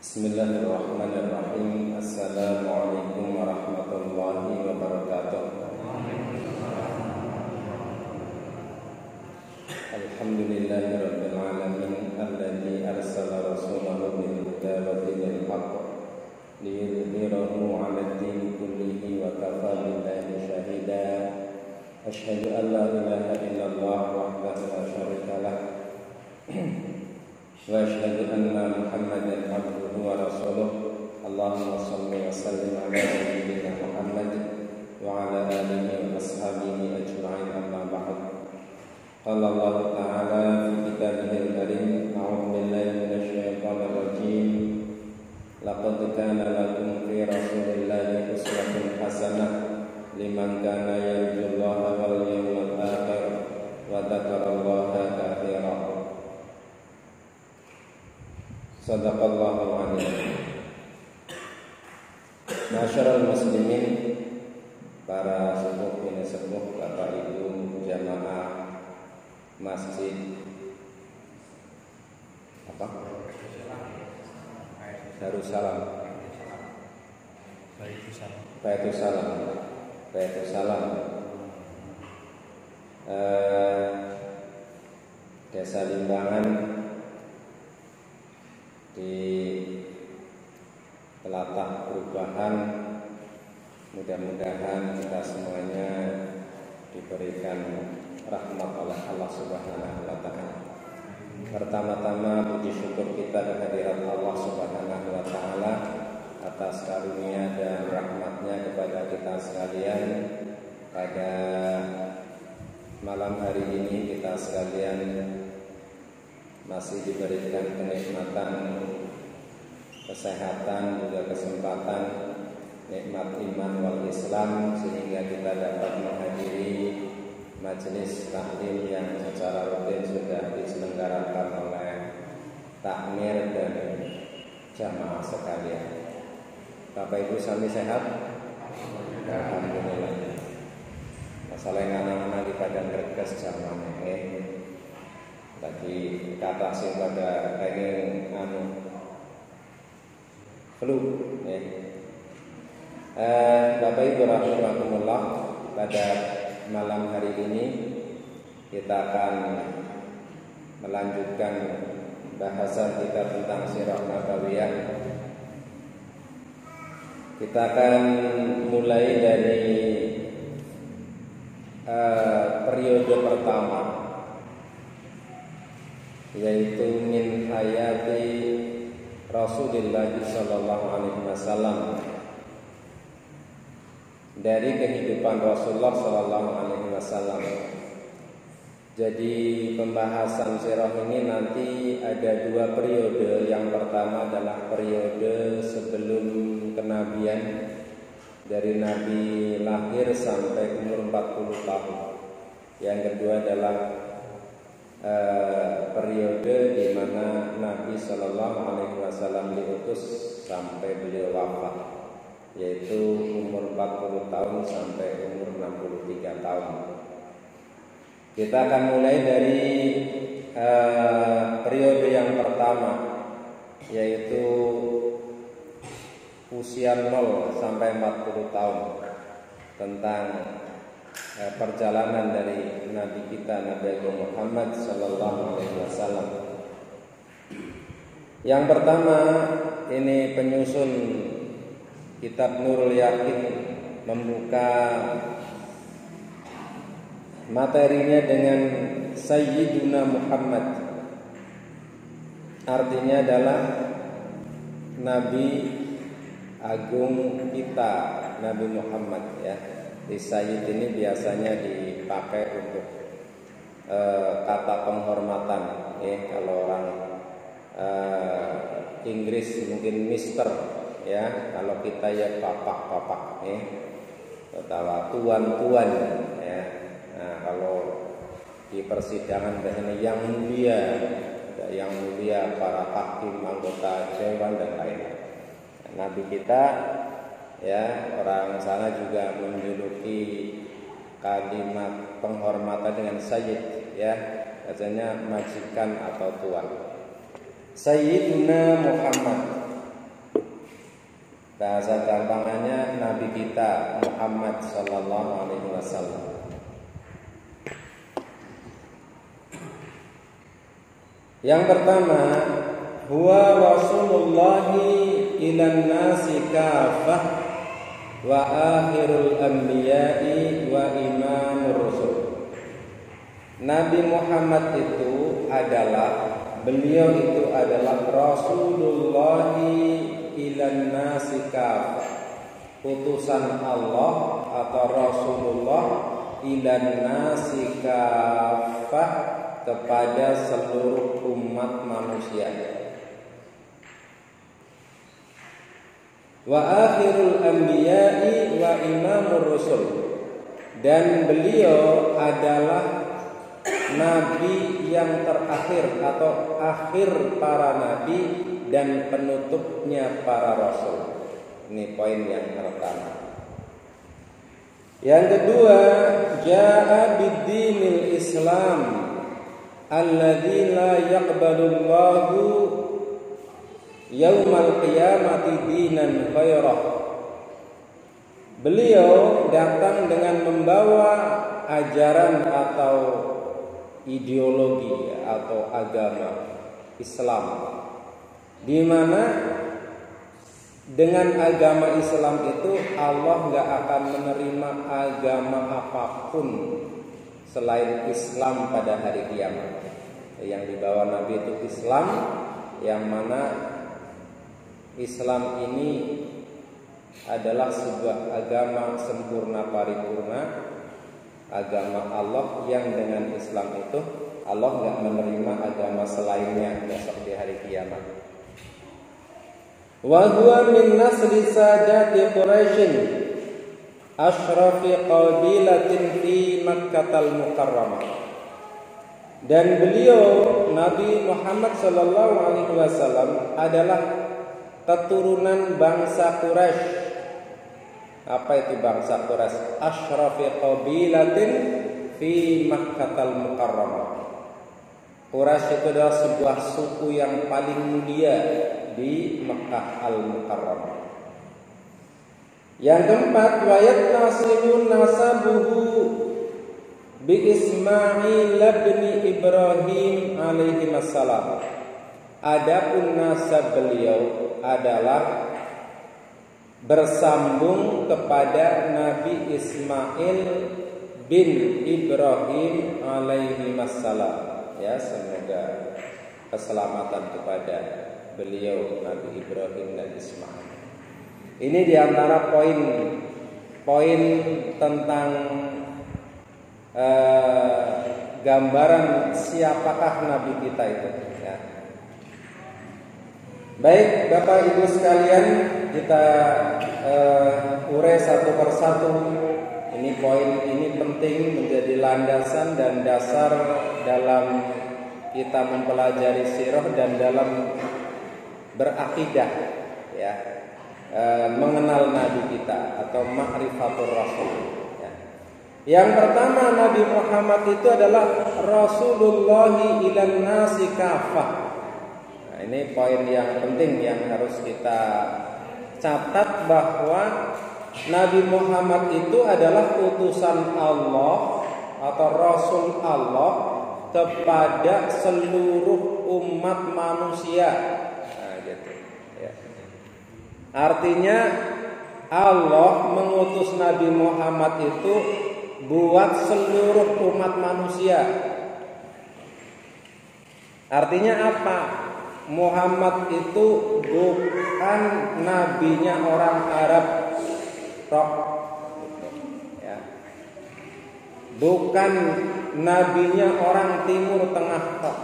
Bismillahirrahmanirrahim. Assalamualaikum warahmatullahi wabarakatuh. Alhamdulillahirabbil alamin alladzi arsala rasulahu bil huda wa dinil haqq liyudhhirahu 'alad din kullihi wa kafa billahi shahida. Asyhadu an la ilaha illallah wahdahu la syarika lah wa asyhadu anna Muhammadan abduhu wa rasuluh. Allahumma shalli wa sallim ala sayyidina Muhammad wa ala alihi wa ashabihi ajma'in, amma ba'd. Qala Allah ta'ala fi kitabihil karim, a'udzu billahi minasy syaithanir rajim. Laqad kana lakum fi rasulillahi uswatun hasanah liman kana yarjullaha wal yawmal akhir wa dzakarallaha katsiran. Sadaqallahul azim. Masyarul muslimin, para sepuh ini sepuh, Bapak Ibu jamaah Masjid Darussalam, Baitussalam, Desa Limbangan di telatah perubahan. Mudah-mudahan kita semuanya diberikan rahmat oleh Allah Subhanahu wa ta'ala. Pertama-tama puji syukur kita kehadirat Allah Subhanahu wa ta'ala atas karunia dan rahmatnya kepada kita sekalian. Pada malam hari ini kita sekalian masih diberikan kenikmatan kesehatan, juga kesempatan nikmat iman wal Islam, sehingga kita dapat menghadiri majelis taklim yang secara rutin sudah diselenggarakan oleh takmir dan jamaah sekalian. Bapak Ibu sami sehat? Alhamdulillah. Masalah yang anak-anak di Padang Reges jamaah tadi kata sing pada pengen flu Bapak Ibu rahimakumullah, pada malam hari ini kita akan melanjutkan bahasan kita tentang sirah nabawiyah. Kita akan mulai dari periode pertama, yaitu min hayati Rasulullah sallallahu alaihi wasallam, dari kehidupan Rasulullah sallallahu alaihi wasallam. Jadi pembahasan sirah ini nanti ada dua periode. Yang pertama adalah periode sebelum kenabian, dari Nabi lahir sampai umur 40 tahun. Yang kedua adalah periode di mana Nabi Shallallahu Alaihi Wasallam diutus sampai beliau wafat, yaitu umur 40 tahun sampai umur 63 tahun. Kita akan mulai dari periode yang pertama, yaitu usia 0 sampai 40 tahun, tentang perjalanan dari Nabi kita, Nabi Muhammad sallallahu alaihi wasallam. Yang pertama, ini penyusun kitab Nurul Yakin membuka materinya dengan Sayyiduna Muhammad. Artinya adalah Nabi agung kita, Nabi Muhammad, ya. Di Sayyid ini biasanya dipakai untuk kata penghormatan, kalau orang Inggris mungkin Mister, ya. Kalau kita ya bapak, atau tuan, ya. Nah, kalau di persidangan biasanya yang mulia, para hakim, anggota dewan dan lain-lain. Nabi kita, ya, orang sana juga menjuluki kalimat penghormatan dengan Sayyid, ya, biasanya majikan atau tuan. Sayyiduna Muhammad, Bahasa gampangannya Nabi kita Muhammad sallallahu alaihi wasallam. Yang pertama, huwa Rasulullahi ilan nasi kafah wa akhirul anbiya'i wa imamur rusul. Nabi Muhammad itu adalah, beliau itu adalah Rasulullahi ilan nasi kafah, utusan Allah atau Rasulullah ilan nasi kafah, kepada seluruh umat manusia. Wa akhirul anbiya'i wa imamur rusul, dan beliau adalah nabi yang terakhir atau akhir para nabi dan penutupnya para rasul. Ini poin yang pertama. Yang kedua, jaa bid-dinil Islam alladzi la yaqbalullahu yaumal qiyamati dinan ghairah. Beliau datang dengan membawa ajaran atau ideologi atau agama Islam, di mana dengan agama Islam itu Allah nggak akan menerima agama apapun selain Islam pada hari kiamat. Yang dibawa Nabi itu Islam, yang mana Islam ini adalah sebuah agama sempurna paripurna, agama Allah yang dengan Islam itu Allah nggak menerima agama selainnya besok di hari kiamat. Wa huwa min nasli sadati Quraisy asyrafi qabilatin fi Makkahal Mukarramah. Dan beliau Nabi Muhammad sallallahu alaihi wasallam adalah keturunan bangsa Quraisy. Apa itu bangsa Quraisy? Asyrafi qabilatin fi Makkahal Mukarramah. Quraisy itu adalah sebuah suku yang paling mulia di Makkah Al-Mukarramah. Yang keempat, wa yattasilu nasabuhu bi Ismail bin Ibrahim alaihi wassalam. Adapun nasab beliau adalah bersambung kepada Nabi Ismail bin Ibrahim alaihi wassalam. Ya, semoga keselamatan kepada beliau Nabi Ibrahim dan Ismail. Ini diantara poin tentang gambaran siapakah Nabi kita itu. Ya. Baik, Bapak Ibu sekalian, kita urai satu persatu. Ini poin ini penting menjadi landasan dan dasar dalam kita mempelajari sirah dan dalam berakidah, ya, mengenal Nabi kita atau ma'rifatur Rasul. Ya. Yang pertama, Nabi Muhammad itu adalah Rasulullahi ilan nasi kafah. Nah, ini poin yang penting yang harus kita catat, bahwa Nabi Muhammad itu adalah utusan Allah atau Rasul Allah kepada seluruh umat manusia. Nah, gitu. Ya. Artinya Allah mengutus Nabi Muhammad itu buat seluruh umat manusia. Artinya apa? Muhammad itu bukan nabinya orang Arab rock, ya. Bukan nabinya orang Timur Tengah rock.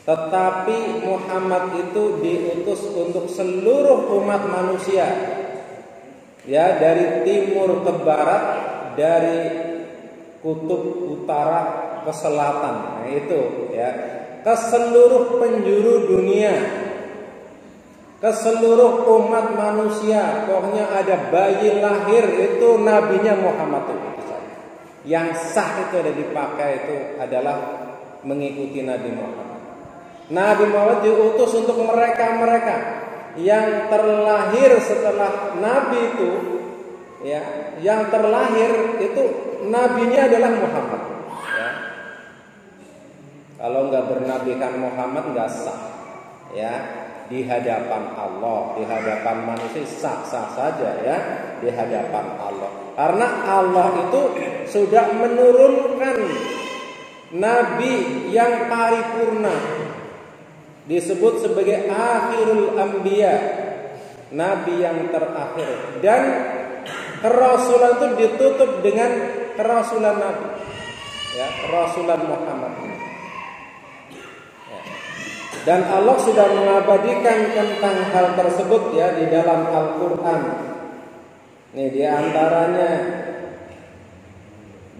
Tetapi Muhammad itu diutus untuk seluruh umat manusia, ya, dari timur ke barat, dari kutub utara ke selatan. Nah, itu, ya, ke seluruh penjuru dunia, ke seluruh umat manusia. Pokoknya ada bayi lahir itu nabinya Muhammad itu. Yang sah itu ada dipakai itu adalah mengikuti Nabi Muhammad. Nabi Muhammad diutus untuk mereka yang terlahir setelah Nabi itu, ya, yang terlahir itu nabinya adalah Muhammad. Ya. Kalau nggak bernabikan Muhammad nggak sah, ya, di hadapan Allah, di hadapan manusia sah-sah saja, ya, di hadapan Allah. Karena Allah itu sudah menurunkan Nabi yang paripurna, disebut sebagai akhirul anbiya, Nabi yang terakhir, dan kerasulan itu ditutup dengan kerasulan Nabi, ya, kerasulan Muhammad. Ya. Dan Allah sudah mengabadikan tentang hal tersebut, ya, di dalam Al-Quran. Nih di antaranya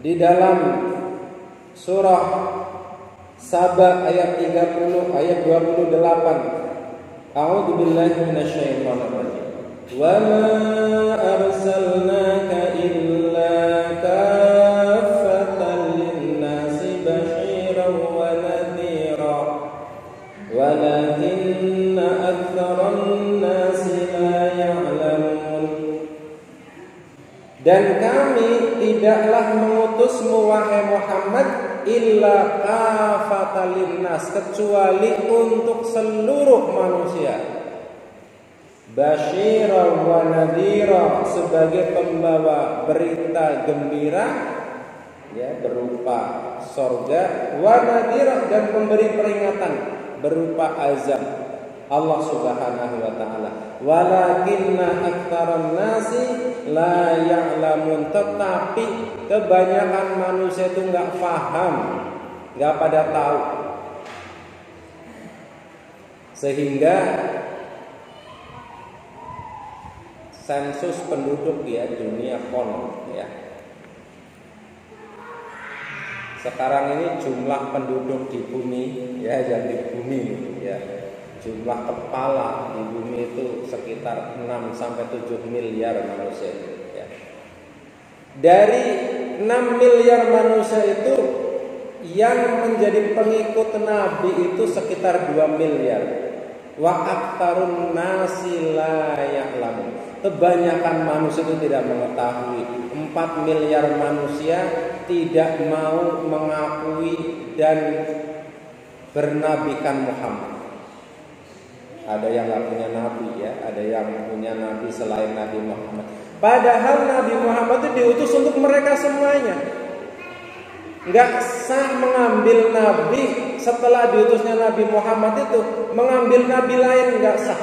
di dalam surah Saba ayat 30 ayat 28. A'udzu billahi minasyaitonir rajim. Wa ma arsalnaka illa kaffatan lin-nasi basyiran wa nadhira walakinna aktsaran nasi la ya'lamun. Dan kami tidaklah mengutusmu wahai Muhammad illa kafatan linnas, kecuali untuk seluruh manusia, basyiran wa nadhira, sebagai pembawa berita gembira, ya, berupa surga, wa nadhira, dan pemberi peringatan berupa azab Allah Subhanahu wa taala. Walakinna aktsaran nasi la ya'lamun, tetapi kebanyakan manusia itu enggak paham, enggak pada tahu. Sehingga sensus penduduk, ya, dunia konon, ya, sekarang ini jumlah penduduk di bumi, ya, yang di bumi, ya, jumlah kepala di bumi itu sekitar 6 sampai 7 miliar manusia, ya. Dari 6 miliar manusia itu yang menjadi pengikut Nabi itu sekitar 2 miliar. Wa aktsarun nasi la ya'lamun. Kebanyakan manusia itu tidak mengetahui. 4 miliar manusia tidak mau mengakui dan bernabikan Muhammad. Ada yang nggak punya nabi, ya, ada yang punya nabi selain Nabi Muhammad. Padahal Nabi Muhammad itu diutus untuk mereka semuanya. Nggak sah mengambil nabi setelah diutusnya Nabi Muhammad itu, mengambil nabi lain nggak sah.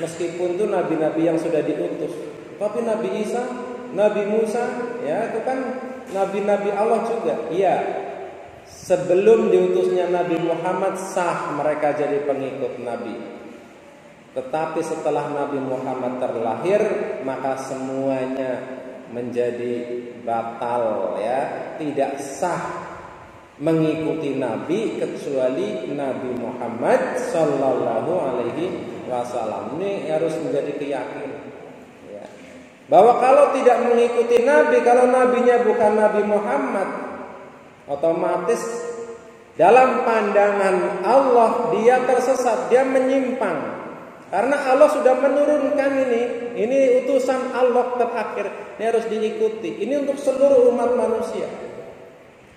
Meskipun itu nabi-nabi yang sudah diutus, tapi Nabi Isa, Nabi Musa, ya, itu kan nabi-nabi Allah juga. Iya. Sebelum diutusnya Nabi Muhammad sah mereka jadi pengikut Nabi. Tetapi setelah Nabi Muhammad terlahir, maka semuanya menjadi batal, ya, tidak sah mengikuti Nabi kecuali Nabi Muhammad Sallallahu Alaihi Wasallam. Ini harus menjadi keyakinan, ya, bahwa kalau tidak mengikuti Nabi, kalau nabinya bukan Nabi Muhammad, otomatis dalam pandangan Allah dia tersesat, dia menyimpang. Karena Allah sudah menurunkan ini utusan Allah terakhir, ini harus diikuti. Ini untuk seluruh umat manusia.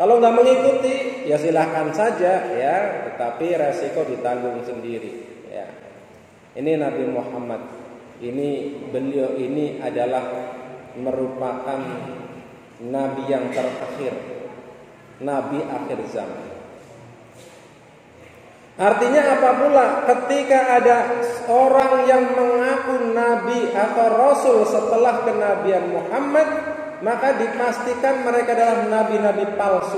Kalau nggak mengikuti, ya silahkan saja, ya, tetapi resiko ditanggung sendiri, ya. Ini Nabi Muhammad, beliau ini adalah merupakan Nabi yang terakhir, Nabi akhir zaman. Artinya apa pula? Ketika ada orang yang mengaku Nabi atau Rasul setelah kenabian Muhammad, maka dipastikan mereka adalah nabi-nabi palsu.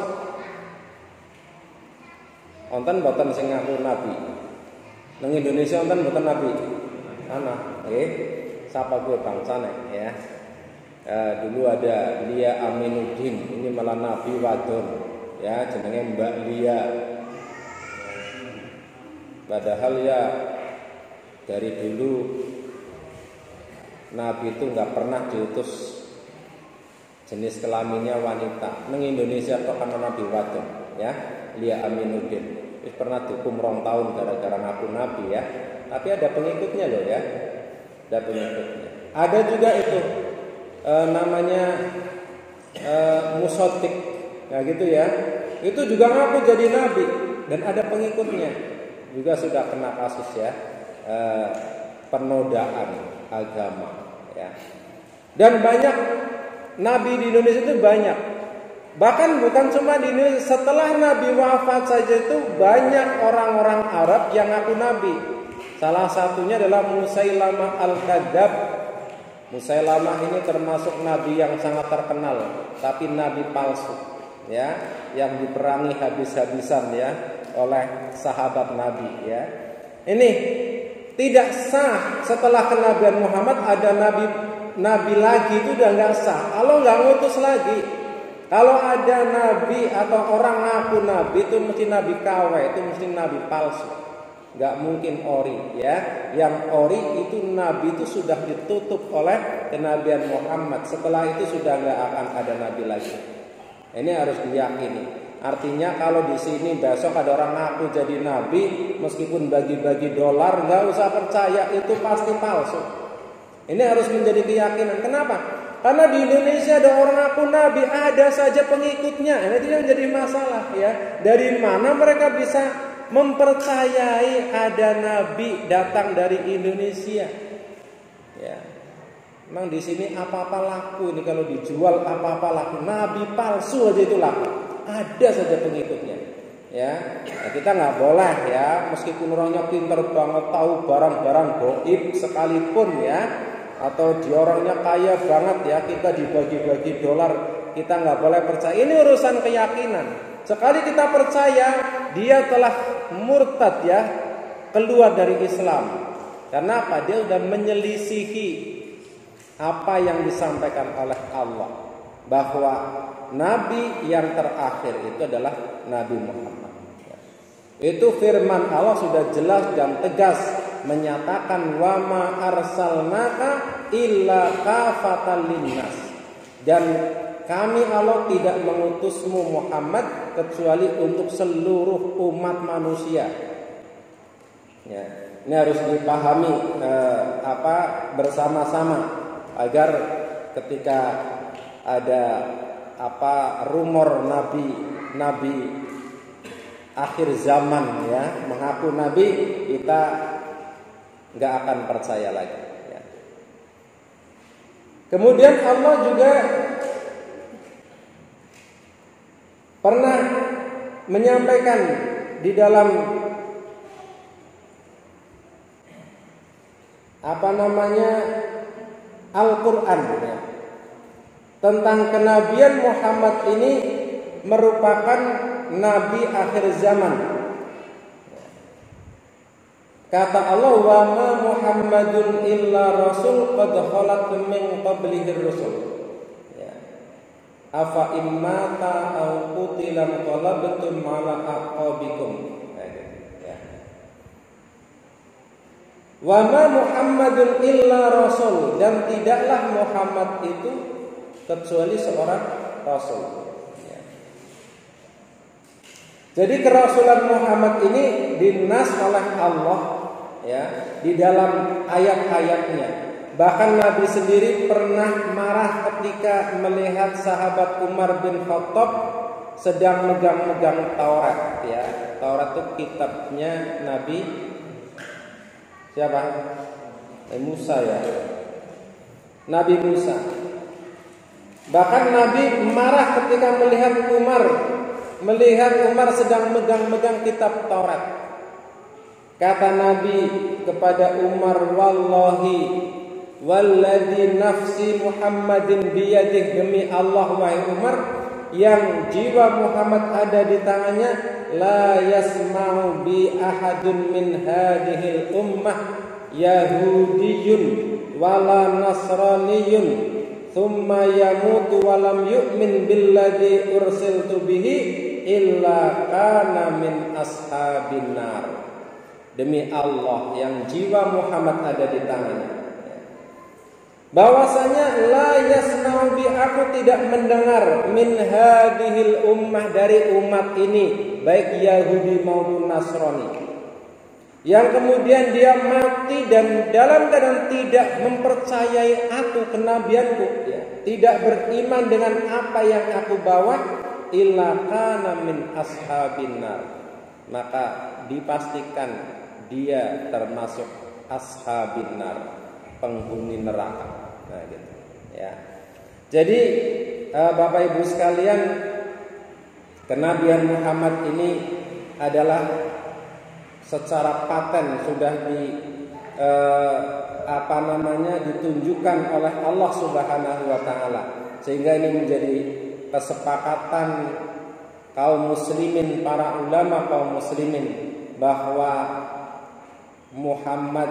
Onten boten sing ngaku Nabi. Nang Indonesia onten boten Nabi. Ana, siapa gue bangsane, ya. Dulu ada Lia Aminuddin, ini malah Nabi wadon, ya, jenenge Mbak Lia. Padahal, ya, dari dulu Nabi itu nggak pernah diutus jenis kelaminnya wanita. Nang Indonesia kok kan Nabi wadon, ya, Lia Aminuddin. pernah dihukum 2 tahun gara-gara ngaku nabi ya. Tapi ada pengikutnya loh ya. Ada pengikutnya. Ada juga itu namanya musotik, nah gitu ya. Itu juga ngaku jadi nabi dan ada pengikutnya. Juga sudah kena kasus ya, penodaan agama ya. Dan banyak nabi di Indonesia itu banyak. Bahkan bukan cuma di Indonesia, setelah nabi wafat saja itu banyak orang-orang Arab yang ngaku nabi. Salah satunya adalah Musailamah al-Kadzab. Musailamah ini termasuk nabi yang sangat terkenal, tapi nabi palsu ya, yang diperangi habis-habisan ya oleh sahabat nabi ya. Ini tidak sah setelah kenabian Muhammad ada nabi lagi, itu udah nggak sah. Allah nggak ngutus lagi. Kalau ada nabi atau orang ngaku nabi itu mesti nabi KW, itu mesti nabi palsu. Nggak mungkin ori ya. Yang ori itu nabi itu sudah ditutup oleh kenabian Muhammad. Setelah itu sudah nggak akan ada nabi lagi. Ini harus diyakini. Artinya kalau di sini besok ada orang ngaku jadi nabi, meskipun bagi-bagi dolar, nggak usah percaya, itu pasti palsu. Ini harus menjadi keyakinan. Kenapa? Karena di Indonesia ada orang ngaku nabi, ada saja pengikutnya. Ini yang jadi masalah ya. Dari mana mereka bisa mempercayai ada nabi datang dari Indonesia? Ya. Memang di sini apa-apa laku ini, kalau dijual apa-apa laku. Nabi palsu aja itu laku. Ada saja pengikutnya. Ya. Nah, kita nggak boleh ya, meskipun orangnya pintar banget tahu barang-barang gaib sekalipun ya, atau dia orangnya kaya banget ya, kita dibagi-bagi dolar, kita nggak boleh percaya. Ini urusan keyakinan. Sekali kita percaya dia telah murtad ya, keluar dari Islam. Karena apa? Dia sudah menyelisihi apa yang disampaikan oleh Allah, bahwa nabi yang terakhir itu adalah Nabi Muhammad. Itu firman Allah sudah jelas dan tegas menyatakan wa ma arsalnaka illa kafatan linnas, dan kami Allah tidak mengutusmu Muhammad kecuali untuk seluruh umat manusia. Ya, ini harus dipahami bersama-sama agar ketika ada rumor nabi akhir zaman ya mengaku nabi, kita nggak akan percaya lagi ya. Kemudian Allah juga pernah menyampaikan di dalam Al-Quran ya, tentang kenabian Muhammad ini merupakan nabi akhir zaman. Kata Allah, wa ma Muhammadun illa rasul qad khalat min qablihi rusul. Ya. Afa immata aw qutila qalabtum ala aqabikum. Ya. Wa ma Muhammadun illa rasul, dan tidaklah Muhammad itu kecuali seorang rasul. Ya. Jadi kerasulan Muhammad ini dinas oleh Allah ya di dalam ayat-ayatnya. Bahkan Nabi sendiri pernah marah ketika melihat sahabat Umar bin Khattab sedang megang-megang Taurat ya. Taurat itu kitabnya Nabi siapa? Musa ya. Nabi Musa. Bahkan Nabi marah ketika melihat Umar sedang megang-megang kitab Taurat. Kata Nabi kepada Umar, wallahi walladzi nafsi Muhammadin biyadihi, demi Allah wahai Umar, yang jiwa Muhammad ada di tangannya, la yasma'u bi ahadun min hadhil ummah yahudiyyun wala nasraniyyun thumma yamutu walam yu'min billadzi ursiltu bihi illa kana min ashabin nar. Demi Allah yang jiwa Muhammad ada di tangannya, bahwasanya la yasma'u bi, aku tidak mendengar min hadhil ummah, dari umat ini, baik Yahudi maupun Nasrani, yang kemudian dia mati dan dalam keadaan tidak mempercayai aku, kenabianku, ya, tidak beriman dengan apa yang aku bawa, illa kana min ashabin nar, maka dipastikan dia termasuk ashabin nar, penghuni neraka. Nah, gitu, ya. Jadi Bapak Ibu sekalian, kenabian Muhammad ini adalah secara paten sudah ditunjukkan oleh Allah Subhanahu wa taala, sehingga ini menjadi kesepakatan kaum muslimin, para ulama kaum muslimin, bahwa Muhammad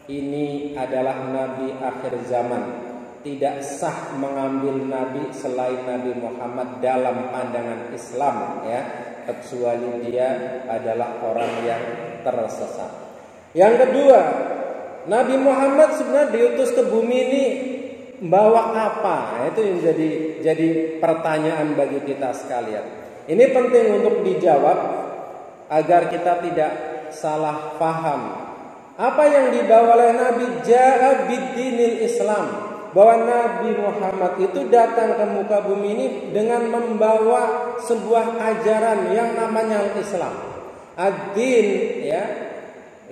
ini adalah nabi akhir zaman. Tidak sah mengambil nabi selain Nabi Muhammad dalam pandangan Islam, ya, kecuali dia adalah orang yang tersesat. Yang kedua, Nabi Muhammad sebenarnya diutus ke bumi ini membawa apa? Itu yang jadi pertanyaan bagi kita sekalian. Ini penting untuk dijawab agar kita tidak salah paham. Apa yang dibawa oleh Nabi? Ja'a bid-dinil Islam, bahwa Nabi Muhammad itu datang ke muka bumi ini dengan membawa sebuah ajaran yang namanya Islam. Ad-din, ya,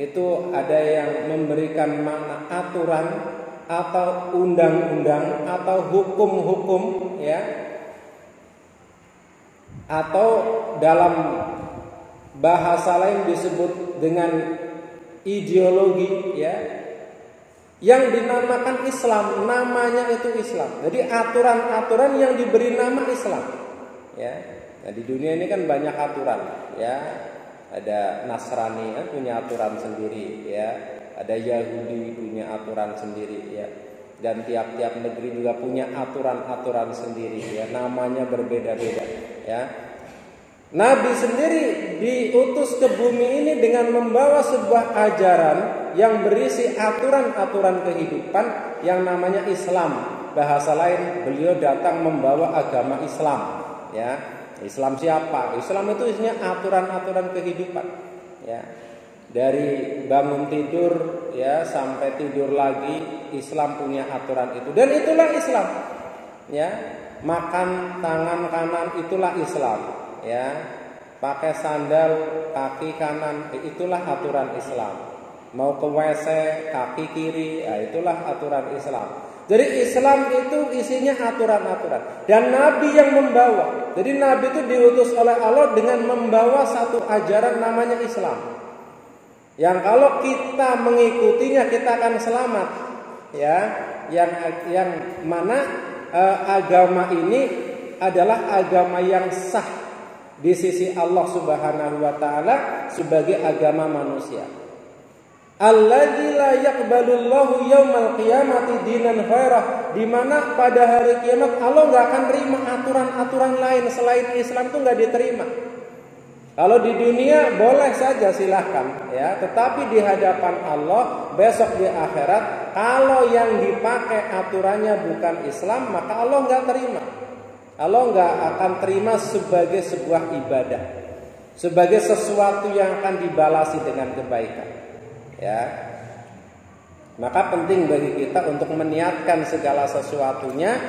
itu ada yang memberikan makna aturan atau undang-undang atau hukum-hukum, ya, atau dalam bahasa lain disebut dengan ideologi, ya, yang dinamakan Islam, namanya itu Islam. Jadi aturan-aturan yang diberi nama Islam, ya. Nah, di dunia ini kan banyak aturan, ya. Ada Nasrani kan punya aturan sendiri, ya. Ada Yahudi punya aturan sendiri, ya. Dan tiap-tiap negeri juga punya aturan-aturan sendiri, ya. Namanya berbeda-beda, ya. Nabi sendiri diutus ke bumi ini dengan membawa sebuah ajaran yang berisi aturan-aturan kehidupan yang namanya Islam. Bahasa lain, beliau datang membawa agama Islam, ya. Islam siapa? Islam itu isinya aturan-aturan kehidupan, ya. Dari bangun tidur, ya, sampai tidur lagi, Islam punya aturan itu. Dan itulah Islam, ya. Makan tangan kanan itulah Islam, ya. Pakai sandal kaki kanan, itulah aturan Islam. Mau ke WC kaki kiri, ya, itulah aturan Islam. Jadi Islam itu isinya aturan-aturan, dan Nabi yang membawa. Jadi Nabi itu diutus oleh Allah dengan membawa satu ajaran namanya Islam, yang kalau kita mengikutinya kita akan selamat, ya. Yang mana agama ini adalah agama yang sah di sisi Allah Subhanahu wa taala sebagai agama manusia. Alladzi la yaqbalullahu yaumal qiyamati dinan ghairah, di mana pada hari kiamat Allah enggak akan terima aturan-aturan lain selain Islam, itu enggak diterima. Kalau di dunia boleh saja silahkan, ya, tetapi di hadapan Allah besok di akhirat, kalau yang dipakai aturannya bukan Islam, maka Allah enggak terima. Allah enggak akan terima sebagai sebuah ibadah, sebagai sesuatu yang akan dibalasi dengan kebaikan, ya. Maka penting bagi kita untuk meniatkan segala sesuatunya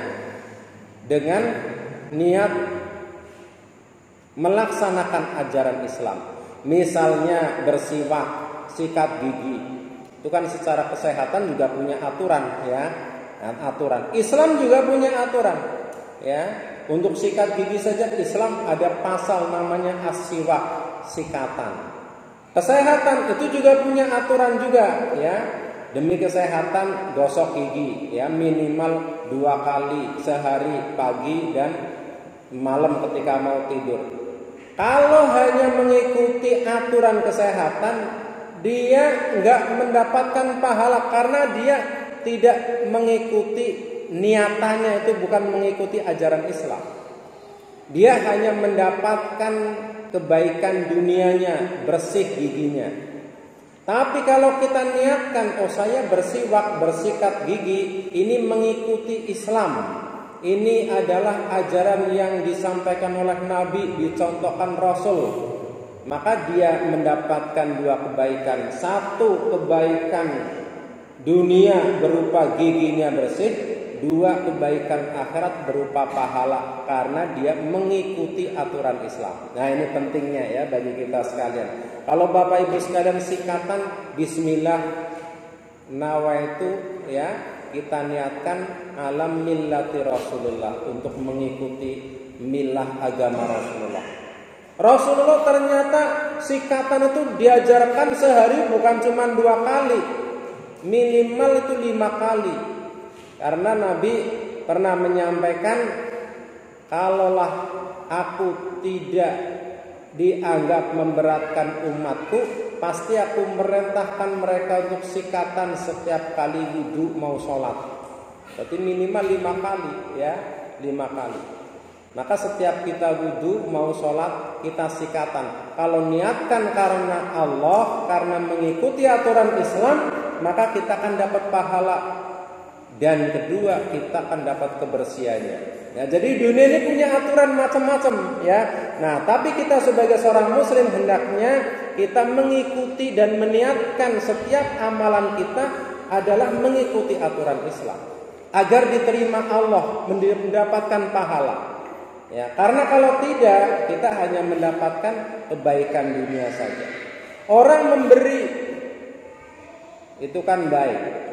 dengan niat melaksanakan ajaran Islam. Misalnya bersiwak, sikat gigi, itu kan secara kesehatan juga punya aturan, ya. Aturan Islam juga punya aturan, ya. Untuk sikat gigi saja Islam ada pasal namanya as-siwak, sikatan. Kesehatan itu juga punya aturan juga, ya. Demi kesehatan gosok gigi, ya, minimal 2 kali sehari, pagi dan malam ketika mau tidur. Kalau hanya mengikuti aturan kesehatan, dia enggak mendapatkan pahala karena dia tidak mengikuti, niatannya itu bukan mengikuti ajaran Islam. Dia hanya mendapatkan kebaikan dunianya, bersih giginya. Tapi kalau kita niatkan, oh saya bersiwak, bersikat gigi, ini mengikuti Islam. Ini adalah ajaran yang disampaikan oleh Nabi, dicontohkan Rasul. Maka dia mendapatkan dua kebaikan. Satu, kebaikan dunia berupa giginya bersih. Dua, kebaikan akhirat berupa pahala karena dia mengikuti aturan Islam. Nah, ini pentingnya ya bagi kita sekalian. Kalau Bapak Ibu sekalian sikatan bismillah nawaitu ya, kita niatkan alam millati Rasulullah, untuk mengikuti milah agama Rasulullah. Rasulullah ternyata sikatan itu diajarkan sehari bukan cuma 2 kali, minimal itu 5 kali. Karena Nabi pernah menyampaikan, kalaulah aku tidak dianggap memberatkan umatku, pasti aku merintahkan mereka untuk sikatan setiap kali wudhu mau sholat. Berarti minimal 5 kali ya, 5 kali. Maka setiap kita wudhu mau sholat kita sikatan. Kalau niatkan karena Allah, karena mengikuti aturan Islam, maka kita akan dapat pahala. Dan kedua, kita akan dapat kebersihannya. Ya, jadi dunia ini punya aturan macam-macam ya. Nah, tapi kita sebagai seorang muslim hendaknya kita mengikuti dan meniatkan setiap amalan kita adalah mengikuti aturan Islam agar diterima Allah, mendapatkan pahala. Ya, karena kalau tidak, kita hanya mendapatkan kebaikan dunia saja. Orang memberi itu kan baik.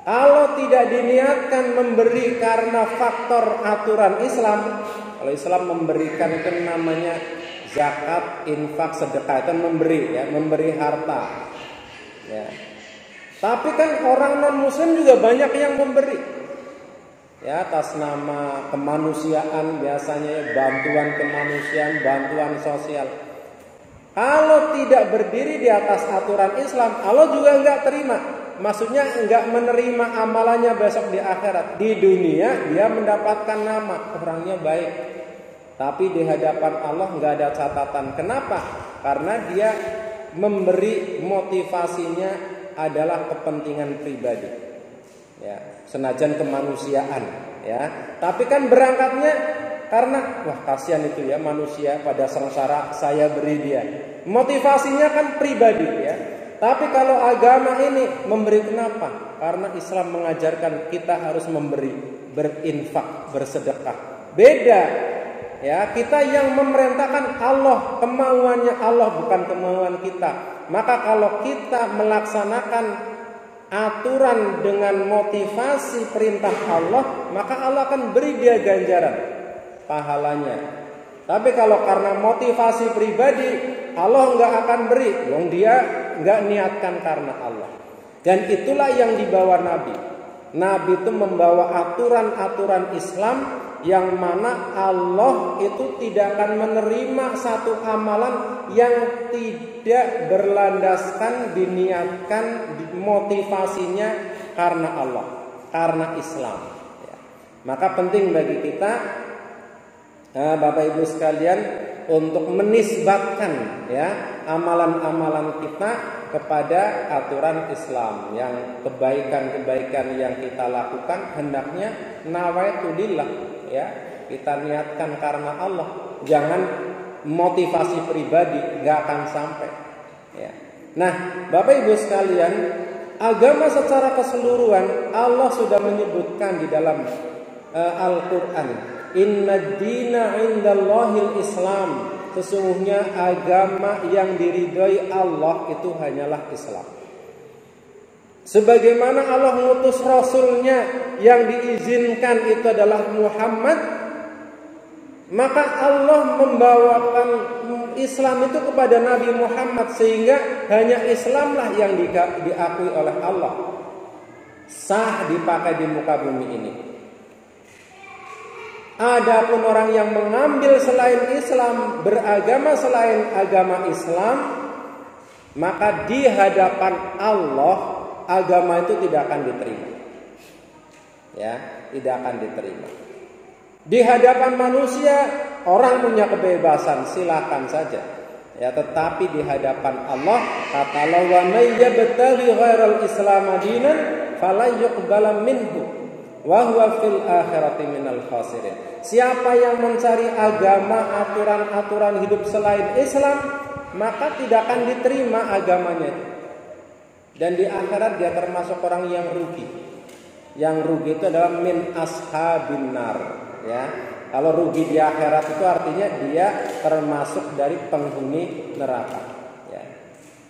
Kalau tidak diniatkan memberi karena faktor aturan Islam, kalau Islam memberikan itu namanya zakat, infak, sedekah, itu memberi ya, memberi harta. Ya. Tapi kan orang non muslim juga banyak yang memberi. Ya, atas nama kemanusiaan, biasanya ya, bantuan kemanusiaan, bantuan sosial. Kalau tidak berdiri di atas aturan Islam, Allah juga enggak terima. Maksudnya enggak menerima amalannya besok di akhirat. Di dunia dia mendapatkan nama, orangnya baik. Tapi di hadapan Allah enggak ada catatan. Kenapa? Karena dia memberi motivasinya adalah kepentingan pribadi. Ya, senajan kemanusiaan, ya. Tapi kan berangkatnya karena wah kasihan itu ya manusia pada sengsara, saya beri dia. Motivasinya kan pribadi ya. Tapi kalau agama ini memberi kenapa? Karena Islam mengajarkan kita harus memberi, berinfak, bersedekah. Beda ya, kita yang memerintahkan Allah, kemauannya Allah bukan kemauan kita. Maka kalau kita melaksanakan aturan dengan motivasi perintah Allah, maka Allah akan beri dia ganjaran, pahalanya. Tapi kalau karena motivasi pribadi, Allah enggak akan beri, wong dia enggak niatkan karena Allah. Dan itulah yang dibawa Nabi. Nabi itu membawa aturan-aturan Islam yang mana Allah itu tidak akan menerima satu amalan yang tidak berlandaskan diniatkan motivasinya karena Allah, karena Islam. Ya. Maka penting bagi kita, Bapak Ibu sekalian, untuk menisbatkan ya amalan-amalan kita kepada aturan Islam, yang kebaikan-kebaikan yang kita lakukan hendaknya nawaitu lillah ya, kita niatkan karena Allah, jangan motivasi pribadi, nggak akan sampai ya. Nah, Bapak Ibu sekalian, agama secara keseluruhan Allah sudah menyebutkan di dalam Al-Qur'an, Inna dina indallahil Islam. Sesungguhnya agama yang diridhoi Allah itu hanyalah Islam. Sebagaimana Allah mengutus Rasulnya yang diizinkan itu adalah Muhammad, maka Allah membawakan Islam itu kepada Nabi Muhammad, sehingga hanya Islamlah yang diakui oleh Allah, sah dipakai di muka bumi ini. Adapun orang yang mengambil selain Islam, beragama selain agama Islam, maka di hadapan Allah agama itu tidak akan diterima. Ya, tidak akan diterima. Di hadapan manusia orang punya kebebasan, silakan saja. Ya, tetapi di hadapan Allah kata Allah, wa may yabtaghi ghairal islam dinan fala yuqbala minhu wa huwa fil akhirati minal khasirin. Siapa yang mencari agama, aturan-aturan hidup selain Islam, maka tidak akan diterima agamanya. Dan di akhirat dia termasuk orang yang rugi. Yang rugi itu adalah min ashabin nar, ya. Kalau rugi di akhirat itu artinya dia termasuk dari penghuni neraka, ya.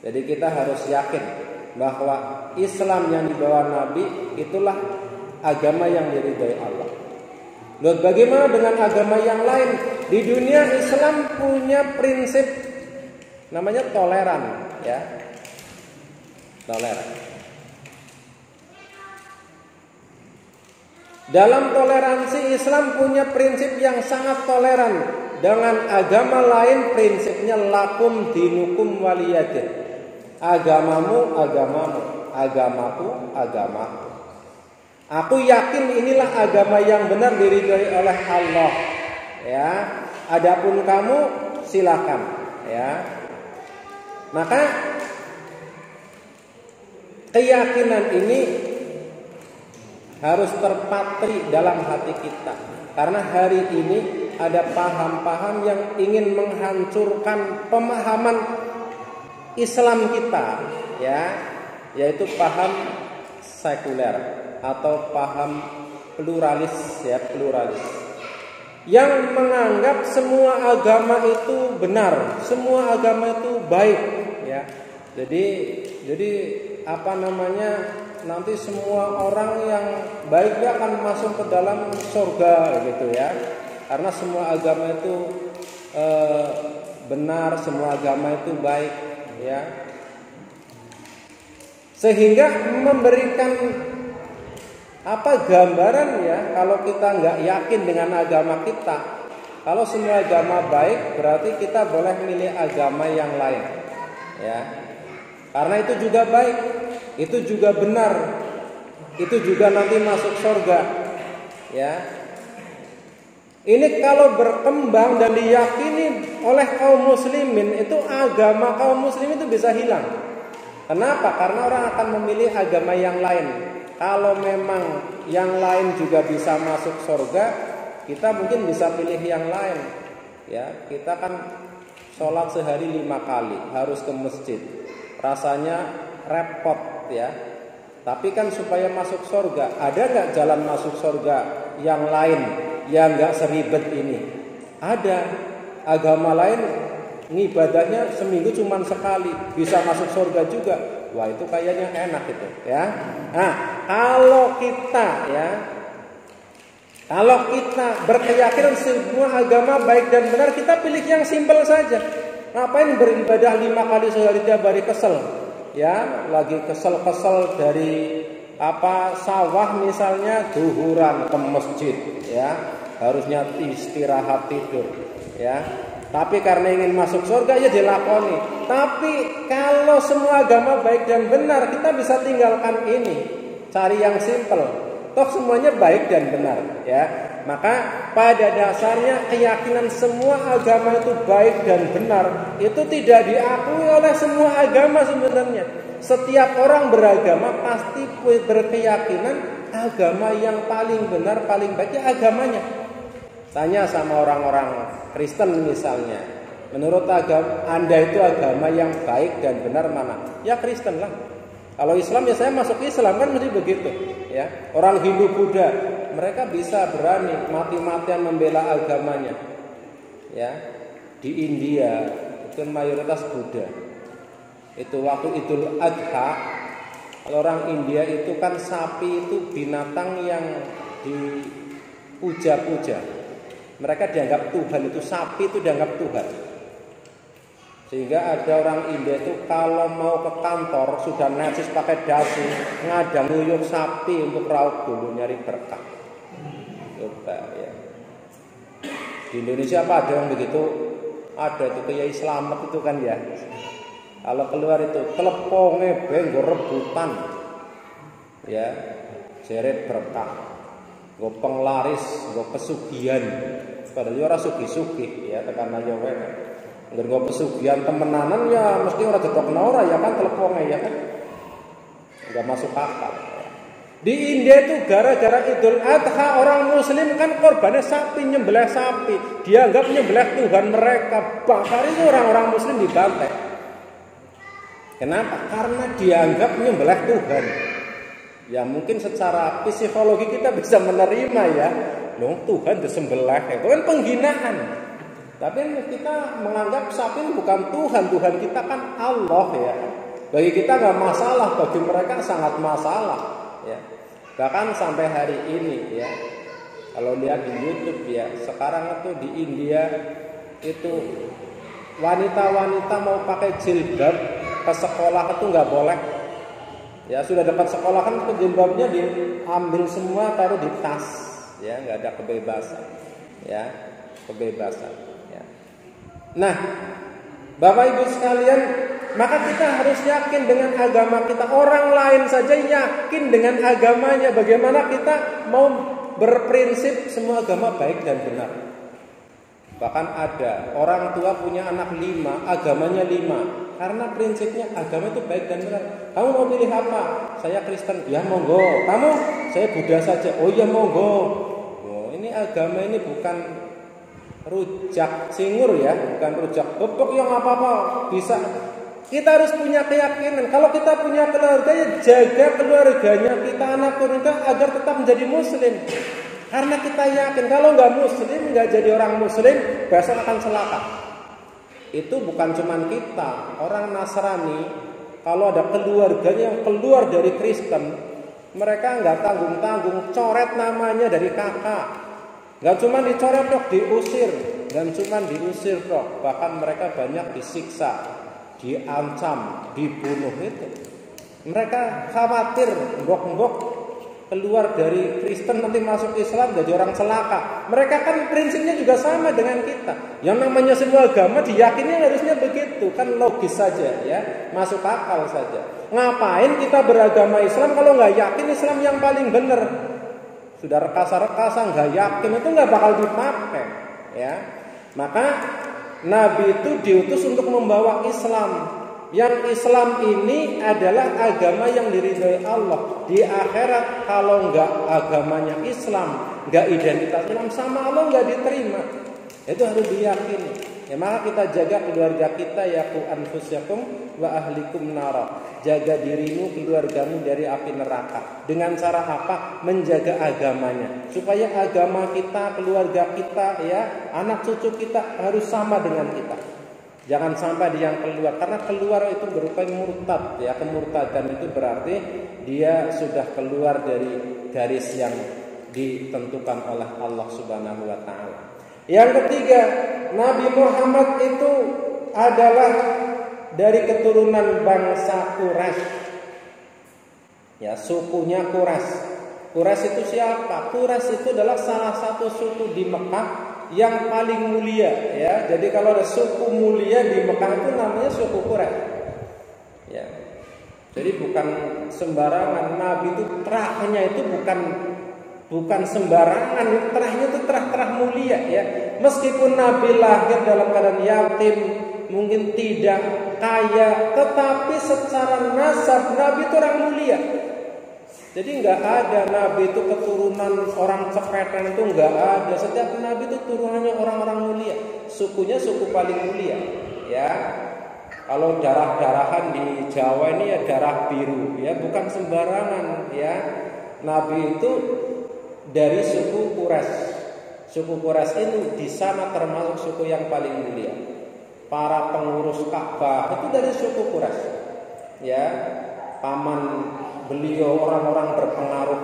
Jadi kita harus yakin bahwa Islam yang dibawa Nabi itulah agama yang diridhai Allah. Lalu bagaimana dengan agama yang lain? Di dunia Islam punya prinsip namanya toleran, ya. Toleran. Dalam toleransi Islam punya prinsip yang sangat toleran. Dengan agama lain prinsipnya lakum dinukum waliyadin. Agamamu agamamu, agamaku agamaku. Aku yakin inilah agama yang benar diridhai oleh Allah. Ya, adapun kamu silakan, ya. Maka keyakinan ini harus terpatri dalam hati kita. Karena hari ini ada paham-paham yang ingin menghancurkan pemahaman Islam kita, ya, yaitu paham sekuler atau paham pluralis, ya, pluralis. Yang menganggap semua agama itu benar, semua agama itu baik, ya. Jadi apa namanya? Nanti semua orang yang baik dia akan masuk ke dalam surga gitu, ya. Karena semua agama itu benar, semua agama itu baik, ya. Sehingga memberikan apa gambaran, ya, kalau kita nggak yakin dengan agama kita. Kalau semua agama baik berarti kita boleh milih agama yang lain, ya. Karena itu juga baik, itu juga benar, itu juga nanti masuk surga, ya. Ini kalau berkembang dan diyakini oleh kaum muslimin, itu agama kaum muslimin itu bisa hilang. Kenapa? Karena orang akan memilih agama yang lain. Kalau memang yang lain juga bisa masuk surga, kita mungkin bisa pilih yang lain, ya. Kita kan sholat sehari 5 kali, harus ke masjid. Rasanya repot, ya. Tapi kan supaya masuk surga, ada nggak jalan masuk surga yang lain yang nggak seribet ini? Ada. Agama lain ngibadahnya seminggu cuma sekali, bisa masuk surga juga. Wah, itu kayaknya enak itu, ya. Nah, kalau kita berkeyakinan semua agama baik dan benar, kita pilih yang simpel saja. Ngapain beribadah 5 kali sehari tiap hari, kesel, ya, lagi kesel dari sawah misalnya, duhuran ke masjid, ya, harusnya istirahat tidur, ya. Tapi karena ingin masuk surga, ya dilakoni. Tapi kalau semua agama baik dan benar, kita bisa tinggalkan ini, cari yang simpel. Toh semuanya baik dan benar, ya. Maka pada dasarnya keyakinan semua agama itu baik dan benar itu tidak diakui oleh semua agama sebenarnya. Setiap orang beragama pasti berkeyakinan agama yang paling benar, paling baik ya agamanya. Tanya sama orang-orang Kristen misalnya, menurut agama Anda itu agama yang baik dan benar mana? Ya Kristen lah. Kalau Islam ya saya masuk Islam, kan mesti begitu, ya. Orang Hindu, Buddha, mereka bisa berani mati-matian membela agamanya, ya. Di India itu mayoritas Buddha. Itu waktu Idul Adha, orang India itu kan sapi itu binatang yang dipuja-puja. Mereka dianggap Tuhan, itu sapi itu dianggap Tuhan. Sehingga ada orang India itu kalau mau ke kantor sudah necis pakai dasi, ngadang nguyuh sapi untuk raup dulu nyari berkah. Coba, ya. Di Indonesia apa ada yang begitu? Ada itu Kiai Slamet itu kan, ya. Kalau keluar itu teleponge benggo rebutan, ya, seret berkah, go penglaris, go pesugihan. Padahal ora sugih-sugih, ya, tekan aja wae. Nggo pesugihan temenanan ya mesti ora dedokno ora ya kan teleponnya ya kan. Enggak masuk akal. Di India itu gara-gara Idul Adha orang muslim kan korbannya sapi, nyembelih sapi. Dianggap nyembelih Tuhan mereka. Bahkan itu orang-orang muslim dibantai. Kenapa? Karena dianggap nyembelih Tuhan. Ya mungkin secara psikologi kita bisa menerima ya. Loh Tuhan disembelih itu kan penghinaan. Tapi kita menganggap sapi ini bukan Tuhan. Tuhan kita kan Allah ya. Bagi kita nggak masalah, bagi mereka sangat masalah ya. Bahkan sampai hari ini ya, kalau lihat di YouTube ya, sekarang itu di India itu wanita-wanita mau pakai jilbab ke sekolah itu nggak boleh. Ya sudah dapat sekolah kan jilbabnya diambil semua taruh di tas, ya nggak ada kebebasan, ya kebebasan. Ya. Nah, Bapak Ibu sekalian, maka kita harus yakin dengan agama kita. Orang lain saja yakin dengan agamanya. Bagaimana kita mau berprinsip semua agama baik dan benar. Bahkan ada orang tua punya anak 5, agamanya 5. Karena prinsipnya agama itu baik dan benar. Kamu mau pilih apa? Saya Kristen, ya monggo. Kamu? Saya Buddha saja. Oh ya monggo. Oh, ini agama ini bukan rujak cingur ya, bukan rujak bebek yang apa-apa bisa. Kita harus punya keyakinan. Kalau kita punya keluarga, ya jaga keluarganya kita, anak keluarga agar tetap menjadi muslim. Karena kita yakin kalau nggak muslim, nggak jadi orang muslim, besok akan celaka. Itu bukan cuman kita, orang Nasrani. Kalau ada keluarganya yang keluar dari Kristen, mereka nggak tanggung-tanggung, coret namanya dari kakak. Gak cuma dicoret dok, diusir. Dan cuma diusir dok, bahkan mereka banyak disiksa, diancam, dibunuh itu. Mereka khawatir mbok-mbok keluar dari Kristen nanti masuk Islam jadi orang celaka. Mereka kan prinsipnya juga sama dengan kita. Yang namanya semua agama diyakini harusnya begitu, kan logis saja ya, masuk akal saja. Ngapain kita beragama Islam kalau nggak yakin Islam yang paling benar? Sudah rekasa-rekasa nggak yakin itu nggak bakal dipakai ya. Maka Nabi itu diutus untuk membawa Islam. Yang Islam ini adalah agama yang diridhoi Allah. Di akhirat kalau nggak agamanya Islam, nggak identitas Islam, sama Allah nggak diterima. Itu harus diyakini. Ya, maka kita jaga keluarga kita, ya qu anfusakum wa ahlikum nara. Jaga dirimu, keluargamu dari api neraka. Dengan cara apa? Menjaga agamanya. Supaya agama kita, keluarga kita, ya, anak cucu kita harus sama dengan kita. Jangan sampai dia yang keluar, karena keluar itu berupa murtad, ya. Kemurtadan itu berarti dia sudah keluar dari garis yang ditentukan oleh Allah Subhanahu wa taala. Yang ketiga, Nabi Muhammad itu adalah dari keturunan bangsa Quraisy. Ya, sukunya Quraisy. Quraisy itu siapa? Quraisy itu adalah salah satu suku di Mekah yang paling mulia, ya. Jadi kalau ada suku mulia di Mekah itu namanya suku Quraisy. Ya. Jadi bukan sembarangan. Nabi itu terahnya itu bukan sembarangan, terahnya itu terah mulia ya. Meskipun Nabi lahir dalam keadaan yatim, mungkin tidak kaya, tetapi secara nasab Nabi itu orang mulia. Jadi nggak ada Nabi itu keturunan orang cepetan, itu nggak ada. Setiap Nabi itu turunannya orang-orang mulia. Sukunya suku paling mulia ya. Kalau darah-darahan di Jawa ini ya darah biru ya, bukan sembarangan ya. Nabi itu dari suku Quraisy. Suku Quraisy itu di sana termasuk suku yang paling mulia. Para pengurus Ka'bah itu dari suku Quraisy. Ya, paman beliau orang-orang berpengaruh.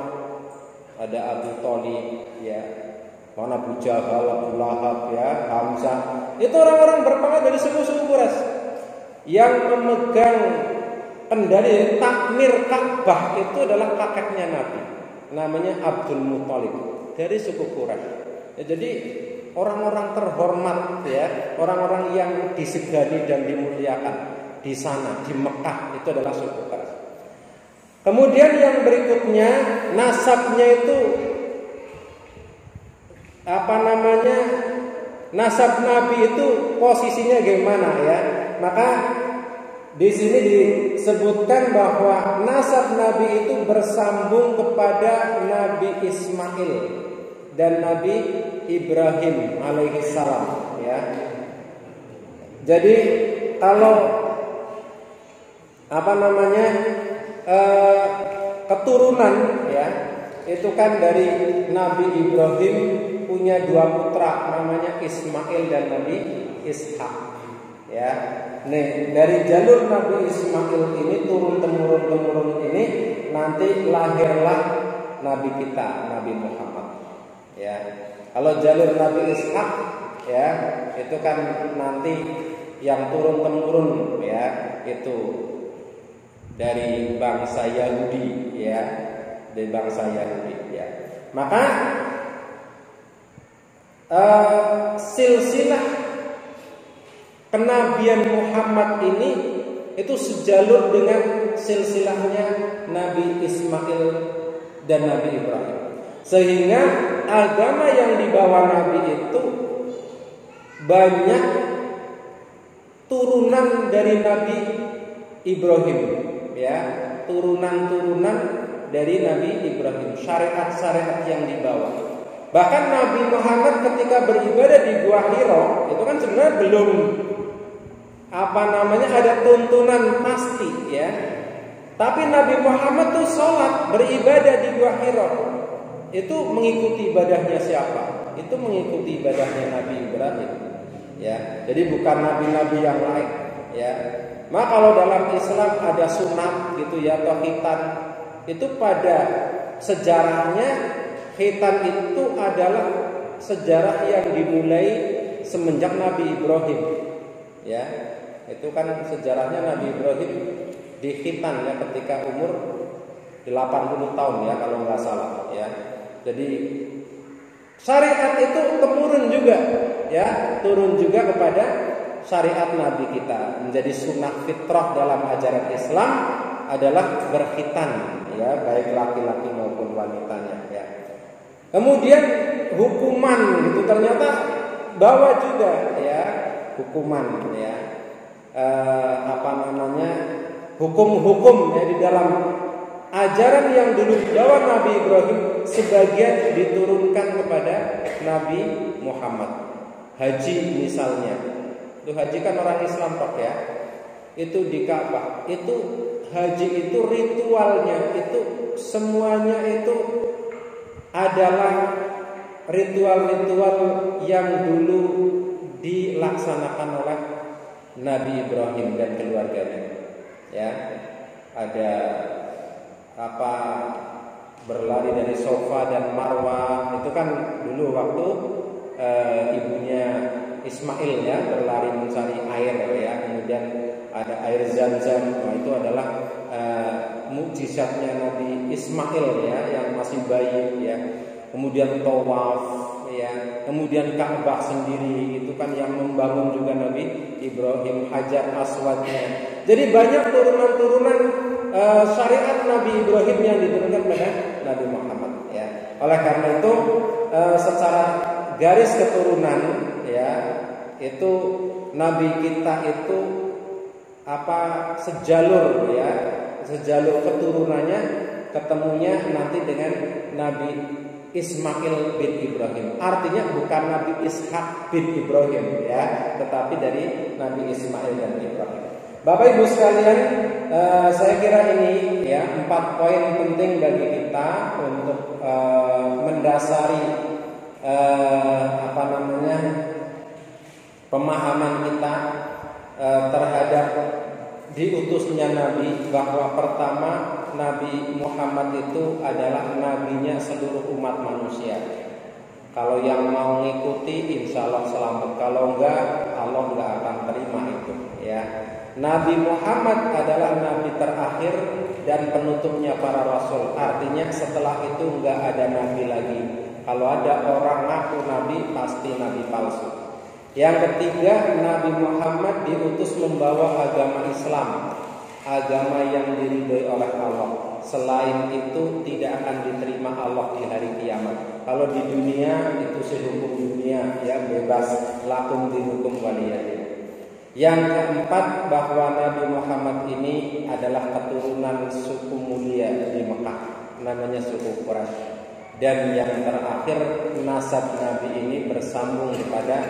Ada Abu Thalib, ya, mana Abu Jahal, Abu Lahab, ya, Hamzah. Itu orang-orang berpengaruh dari suku-suku Quraisy. Yang memegang kendali takmir Ka'bah itu adalah kakeknya Nabi. Namanya Abdul Muthalib dari suku Quraisy. Ya, jadi orang-orang terhormat ya, orang-orang yang disegani dan dimuliakan di sana di Mekah itu adalah suku Quraisy. Kemudian yang berikutnya nasabnya itu nasab Nabi itu posisinya gimana ya? Maka di sini disebutkan bahwa nasab Nabi itu bersambung kepada Nabi Ismail dan Nabi Ibrahim alaihissalam ya. Jadi kalau keturunan ya, itu kan dari Nabi Ibrahim punya 2 putra namanya Ismail dan Nabi Ishak ya. Nih, dari jalur Nabi Ismail ini turun temurun ini nanti lahirlah Nabi kita, Nabi Muhammad. Ya. Kalau jalur Nabi Ishak ya, itu kan nanti yang turun temurun ya, itu dari bangsa Yahudi ya, dari bangsa Yahudi ya. Maka silsilah kenabian Muhammad ini itu sejalur dengan silsilahnya Nabi Ismail dan Nabi Ibrahim. Sehingga agama yang dibawa Nabi itu banyak turunan dari Nabi Ibrahim ya, turunan-turunan dari Nabi Ibrahim, syariat-syariat yang dibawa. Bahkan Nabi Muhammad ketika beribadah di Gua Hiro itu kan sebenarnya belum ada tuntunan pasti ya. Tapi Nabi Muhammad tuh sholat beribadah di Gua Hiro. Itu mengikuti ibadahnya siapa? Itu mengikuti ibadahnya Nabi Ibrahim. Ya, jadi bukan nabi-nabi yang lain ya. Maka kalau dalam Islam ada sunat gitu ya, atau khitan, itu pada sejarahnya khitan itu adalah sejarah yang dimulai semenjak Nabi Ibrahim ya. Itu kan sejarahnya Nabi Ibrahim dikhitan ya ketika umur 80 tahun ya kalau nggak salah ya. Jadi syariat itu temurun juga ya, turun juga kepada syariat Nabi kita. Menjadi sunnah fitrah dalam ajaran Islam adalah berkhitan ya, baik laki-laki maupun wanitanya ya. Kemudian hukuman gitu ternyata bawa juga ya, hukuman ya. Hukum-hukum ya di dalam ajaran yang dulu dibawa Nabi Ibrahim sebagian diturunkan kepada Nabi Muhammad. Haji misalnya, itu haji kan orang Islam Pak ya, itu di Ka'bah, itu haji itu ritualnya itu semuanya itu adalah ritual-ritual yang dulu dilaksanakan oleh Nabi Ibrahim dan keluarganya. Ya, ada berlari dari Sofa dan Marwah, itu kan dulu waktu ibunya Ismail ya berlari mencari air ya, kemudian ada air Zam-Zam. Nah, itu adalah mukjizatnya Nabi Ismail ya yang masih bayi ya. Kemudian tawaf ya, kemudian Ka'bah sendiri itu kan yang membangun juga Nabi Ibrahim, Hajar Aswadnya. Jadi banyak turunan-turunan syariat Nabi Ibrahim yang diturunkan pada Nabi Muhammad ya. Oleh karena itu secara garis keturunan ya, itu Nabi kita itu sejalur ya, sejalur keturunannya ketemunya nanti dengan Nabi Ismail bin Ibrahim. Artinya bukan Nabi Ishak bin Ibrahim ya, tetapi dari Nabi Ismail dan Ibrahim. Bapak Ibu sekalian, saya kira ini ya 4 poin penting bagi kita untuk mendasari pemahaman kita terhadap diutusnya Nabi, bahwa pertama Nabi Muhammad itu adalah nabinya seluruh umat manusia. Kalau yang mau ngikuti insya Allah selamat, kalau enggak Allah enggak akan terima itu ya. Nabi Muhammad adalah nabi terakhir dan penutupnya para rasul. Artinya setelah itu enggak ada nabi lagi. Kalau ada orang ngaku nabi, pasti nabi palsu. Yang ketiga, Nabi Muhammad diutus membawa agama Islam, agama yang diridhoi oleh Allah. Selain itu tidak akan diterima Allah di hari kiamat. Kalau di dunia itu sehukum dunia, ya bebas, lakum dinukum waliyadin. Yang keempat, bahwa Nabi Muhammad ini adalah keturunan suku mulia di Mekah, namanya suku Quraisy. Dan yang terakhir, nasab Nabi ini bersambung kepada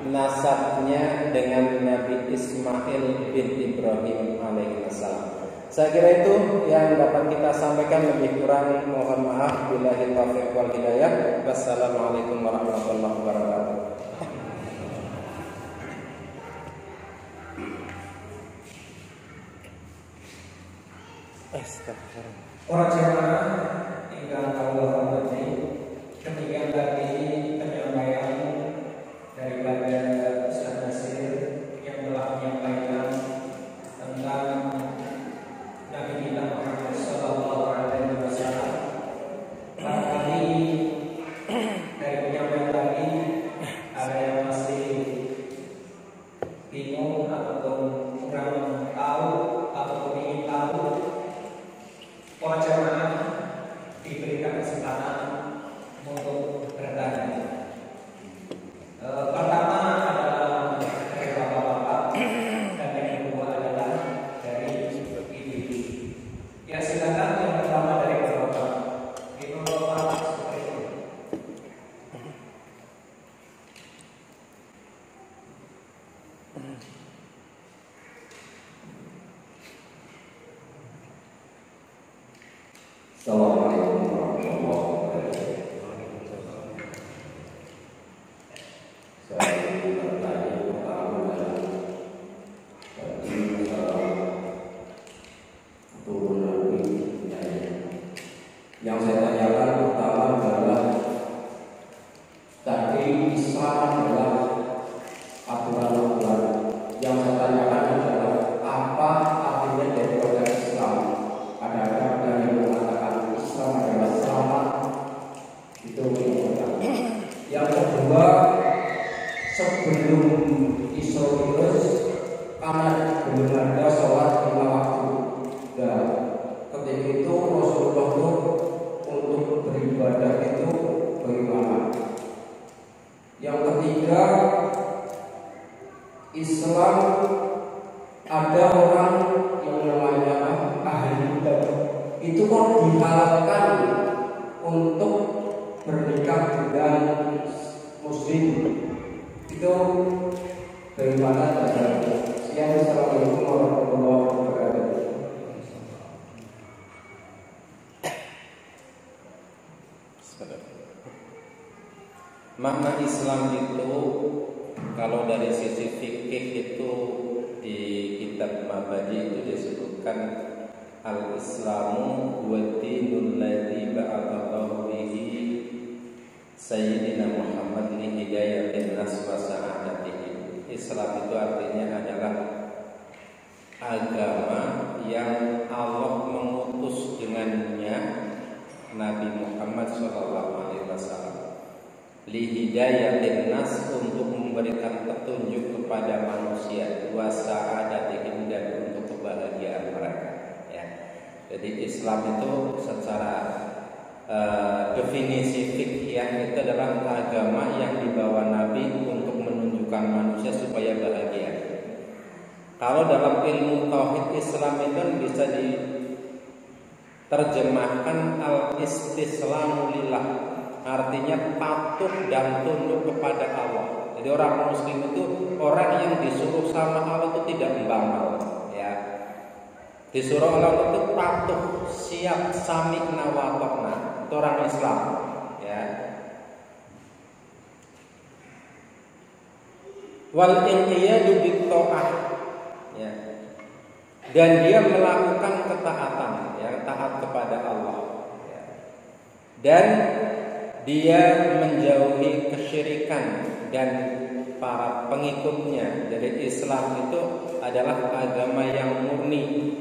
nasabnya dengan Nabi Ismail bin Ibrahim alaihissalam. Saya kira itu yang dapat kita sampaikan, lebih kurang mohon maaf. Billahi taufiq wal hidayah. Wassalamualaikum warahmatullahi wabarakatuh. Para jemaah ingkang kawula hormati, ketika tadi penyampaian daripada Ustaz Nasir yang telah menyampaikan tentang Nabi kita Muhammad sallallahu alaihi wasallam. Barangkali dari penyampaian tadi ada yang masih bingung ataupun kurang tahu ataupun ingin tahu, para jemaah diberikan kesempatan untuk bertanya. Pertama adalah dari bapak-bapak dan yang kedua adalah dari ibu-ibu. Ya, silakan yang pertama dari bapak-bapak. Ibu-bapak seperti itu. Assalamualaikum warahmatullahi wabarakatuh. Saya ingin bertanya pertama adalah bagi turun Nabi yang saya tanyakan pertama adalah tadi Islam adalah aturan-aturan. Yang saya tanyakan adalah apa artinya daripada Islam? Ada yang mengatakan Islam adalah selamat, itu yang pertama. Yang kedua, sebelum Isra Mi'raj karena belum ada sholat 5 waktu. Dan ketika itu Rasulullah itu untuk beribadah itu bagaimana? Yang ketiga, Islam ada orang yang namanya ahli kitab itu kok dihalalkan untuk bernikah dengan muslim, itu bagaimana dasarnya? Sekian, assalamualaikum warahmatullahi wabarakatuh. Makna Islam itu kalau dari sisi fikih itu di kitab Mabadi itu disebutkan al-Islamu wa dinul ladzi ba'athahu bihi Sayyidina Muhammad li hidayatin nas wa sa'adatihim. Islam itu artinya adalah agama yang Allah mengutus dengannya Nabi Muhammad SAW li hidayatin nas, untuk memberikan petunjuk kepada manusia, wa sa'adatihim, dan untuk kebahagiaan mereka. Jadi Islam itu secara definisi fikih itu adalah agama yang dibawa Nabi untuk menunjukkan manusia supaya bahagia. Kalau dalam ilmu tauhid Islam itu bisa diterjemahkan al-istislamu lillah, artinya patuh dan tunduk kepada Allah. Jadi orang muslim itu orang yang disuruh sama Allah itu tidak membangkang, ya. Disuruh Allah itu patuh, siap, sami'na wa ta'na. Itu orang Islam, ya. Wal inqiyadu bit-tha'ah, ya. Dan dia melakukan ketaatan, ya, taat kepada Allah, ya. Dan dia menjauhi kesyirikan dan para pengikutnya. Jadi Islam itu adalah agama yang murni,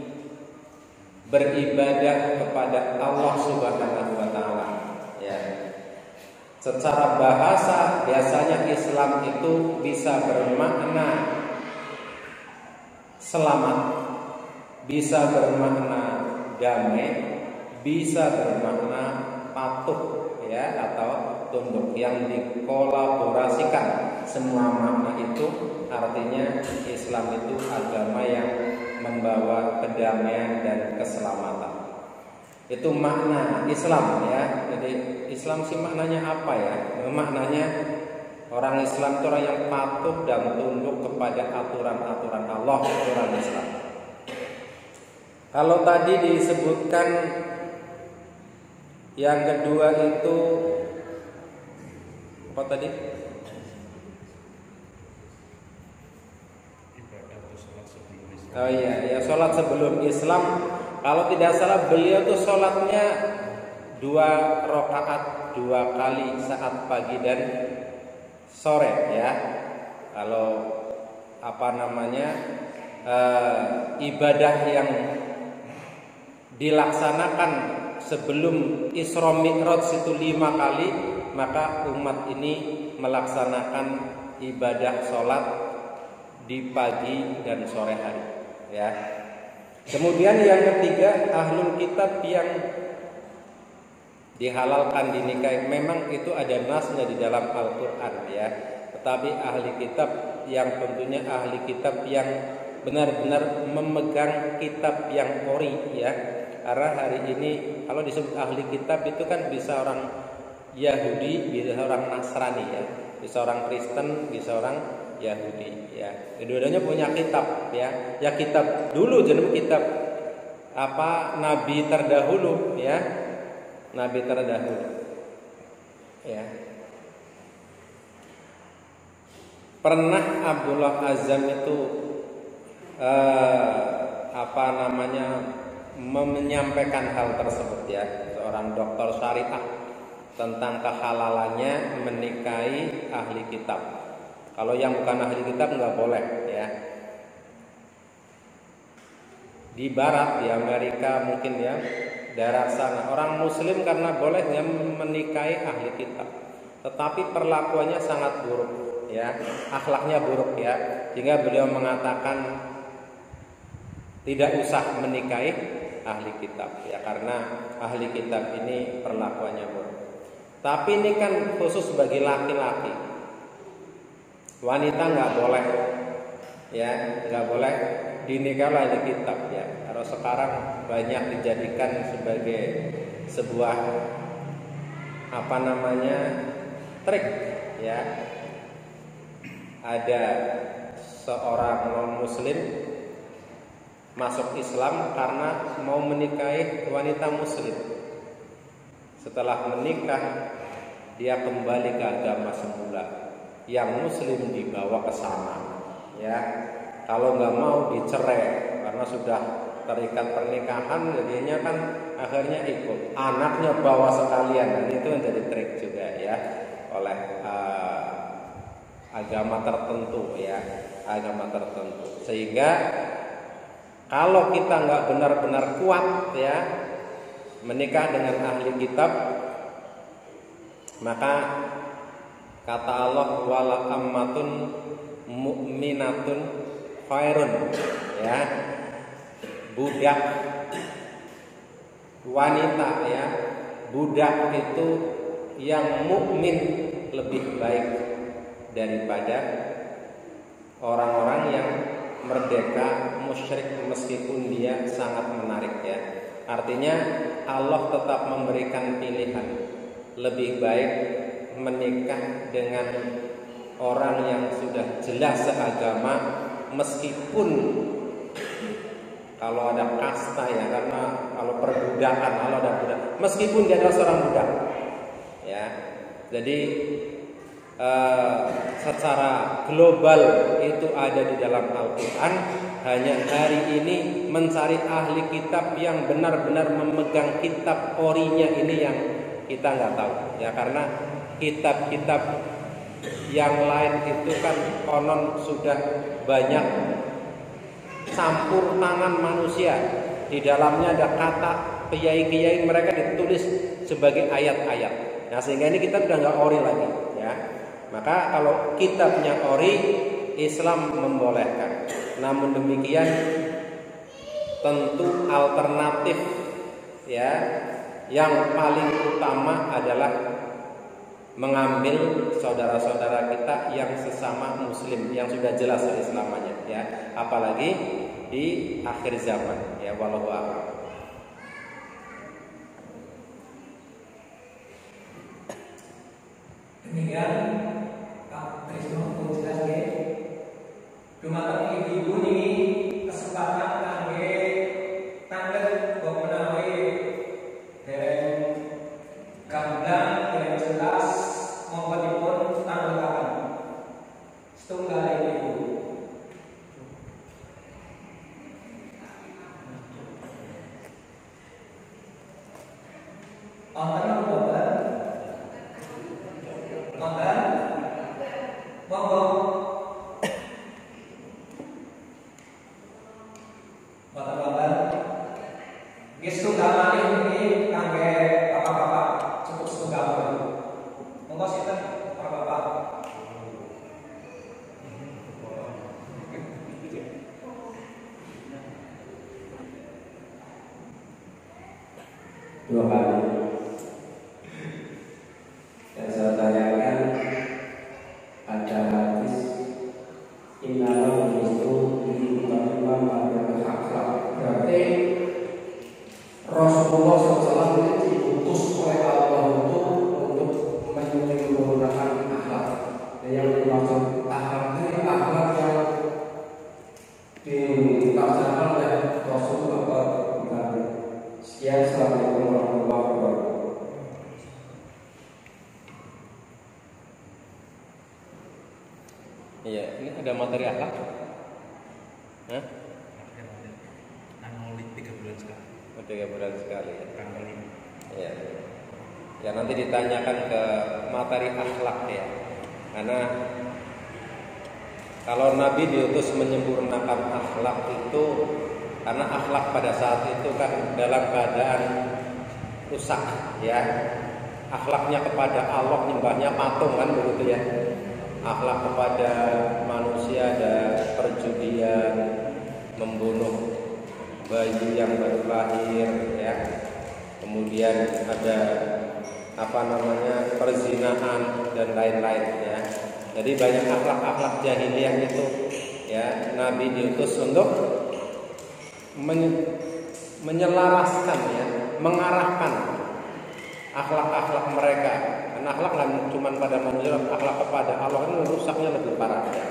beribadah kepada Allah Subhanahu wa taala, ya. Secara bahasa biasanya Islam itu bisa bermakna selamat, bisa bermakna damai bisa bermakna patuh ya atau tunduk, yang dikolaborasikan semua makna itu artinya Islam itu agama yang membawa kedamaian dan keselamatan. Itu makna Islam ya. Jadi Islam sih maknanya apa ya? Maknanya orang Islam itu orang yang patuh dan tunduk kepada aturan-aturan Allah, aturan Islam. Kalau tadi disebutkan yang kedua itu apa tadi? Oh iya, ya sholat sebelum Islam. Kalau tidak salah beliau tuh sholatnya 2 rakaat 2 kali saat pagi dan sore ya. Kalau apa namanya ibadah yang dilaksanakan sebelum Isra Mi'raj itu 5 kali, maka umat ini melaksanakan ibadah sholat di pagi dan sore hari ya. Kemudian yang ketiga, ahlul kitab yang dihalalkan dinikahi, memang itu ada nasnya di dalam Al-Quran ya. Tetapi ahli kitab yang tentunya ahli kitab yang benar-benar memegang kitab yang ori ya. Karena hari ini kalau disebut ahli kitab itu kan bisa orang Yahudi, bisa orang Nasrani ya, bisa orang Kristen, bisa orang Yahudi ya. Kedua-duanya punya kitab ya. Ya kitab dulu jeneng kitab apa nabi terdahulu ya. Nabi terdahulu. Ya. Pernah Abdullah Azam itu menyampaikan hal tersebut ya, seorang dokter syariah tentang kehalalannya menikahi ahli kitab. Kalau yang bukan ahli kitab nggak boleh ya. Di barat, di Amerika mungkin ya, daerah sana orang muslim karena boleh ya menikahi ahli kitab. Tetapi perlakuannya sangat buruk ya, akhlaknya buruk ya. Sehingga beliau mengatakan tidak usah menikahi ahli kitab ya, karena ahli kitab ini perlakuannya buruk. Tapi ini kan khusus bagi laki-laki. Wanita nggak boleh ya, nggak boleh dinikahi ahli kitab ya. Kalau sekarang banyak dijadikan sebagai sebuah trik ya. Ada seorang non muslim masuk Islam karena mau menikahi wanita muslim. Setelah menikah dia kembali ke agama semula. Yang muslim dibawa ke sana ya. Kalau nggak mau dicerai karena sudah terikat pernikahan, jadinya kan akhirnya ikut, anaknya bawa sekalian. Dan itu menjadi trik juga ya oleh agama tertentu ya, agama tertentu. Sehingga kalau kita nggak benar-benar kuat ya menikah dengan ahli kitab, maka kata Allah, wala ammatun mu'minatun khairun ya. Budak wanita ya, budak itu yang mukmin lebih baik daripada orang-orang yang merdeka musyrik meskipun dia sangat menarik ya. Artinya Allah tetap memberikan pilihan, lebih baik menikah dengan orang yang sudah jelas seagama meskipun kalau ada kasta ya, karena kalau perbudakan, kalau ada budak, meskipun dia adalah seorang budak ya. Jadi secara global itu ada di dalam Al-Quran. Hanya hari ini mencari ahli kitab yang benar-benar memegang kitab orinya ini yang kita nggak tahu ya, karena kitab-kitab yang lain itu kan konon sudah banyak campur tangan manusia. Di dalamnya ada kata kiai-kiai mereka ditulis sebagai ayat-ayat. Nah sehingga ini kita udah nggak ori lagi ya. Maka kalau kitabnya ori, Islam membolehkan. Namun demikian tentu alternatif ya, yang paling utama adalah mengambil saudara-saudara kita yang sesama muslim yang sudah jelas keislamannya, ya, apalagi di akhir zaman, ya, wallahu a'lam. Demikian Kak Krisno pun jelas ya. Cuma ibu-ibu ini kesempatan kangge tanggal menawi dan gamblang yang jelas mohonipun tanggapan setunggal ibu. Dua kali. Dan saya tanyakan ada hadis innamal itu diutamkan pada akhlak. Berarti Rasulullah SAW diutus oleh Allah untuk menyempurnakan akhlak. Dan yang dimaksud akhlak ini akhlak yang ditaksanakan oleh Rasulullah. Sekian, assalamualaikum warahmatullahi wabarakatuh. Iya, ini ada materi akhlak. Hah? Maulid 3 bulan sekali. 3 bulan sekali. Tanggal 5. Iya. Ya, nanti ditanyakan ke materi akhlak, ya. Karena kalau Nabi diutus menyempurnakan akhlak itu karena akhlak pada saat itu kan dalam keadaan rusak, ya. Akhlaknya kepada Allah nyembahnya patung kan begitu, ya. Akhlak kepada manusia ada perjudian, membunuh bayi yang baru lahir, ya. Kemudian ada perzinahan dan lain-lain, ya. Jadi banyak akhlak-akhlak jahiliyah itu, ya. Nabi diutus untuk menyelaraskan, ya, mengarahkan akhlak-akhlak mereka. Karena akhlak kan cuma pada manusia, akhlak kepada Allah ini rusaknya lebih parah, ya.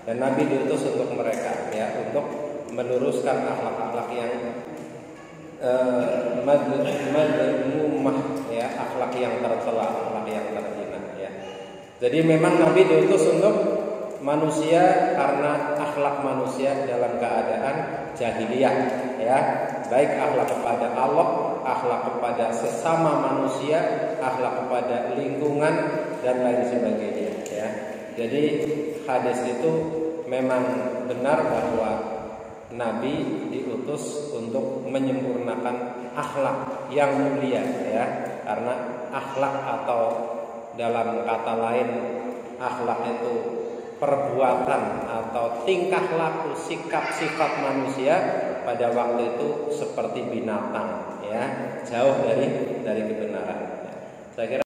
Dan Nabi diutus untuk mereka, ya, untuk meluruskan akhlak-akhlak yang madmumah, ya, akhlak yang tercela, akhlak yang terhina, ya. Jadi memang Nabi diutus untuk manusia karena akhlak manusia dalam keadaan jahiliyah, ya, baik akhlak kepada Allah, akhlak kepada sesama manusia, akhlak kepada lingkungan dan lain sebagainya, ya. Jadi hadis itu memang benar bahwa Nabi diutus untuk menyempurnakan akhlak yang mulia, ya, karena akhlak atau dalam kata lain akhlak itu perbuatan atau tingkah laku, sikap sifat manusia pada waktu itu seperti binatang, ya, jauh dari kebenaran. Saya kira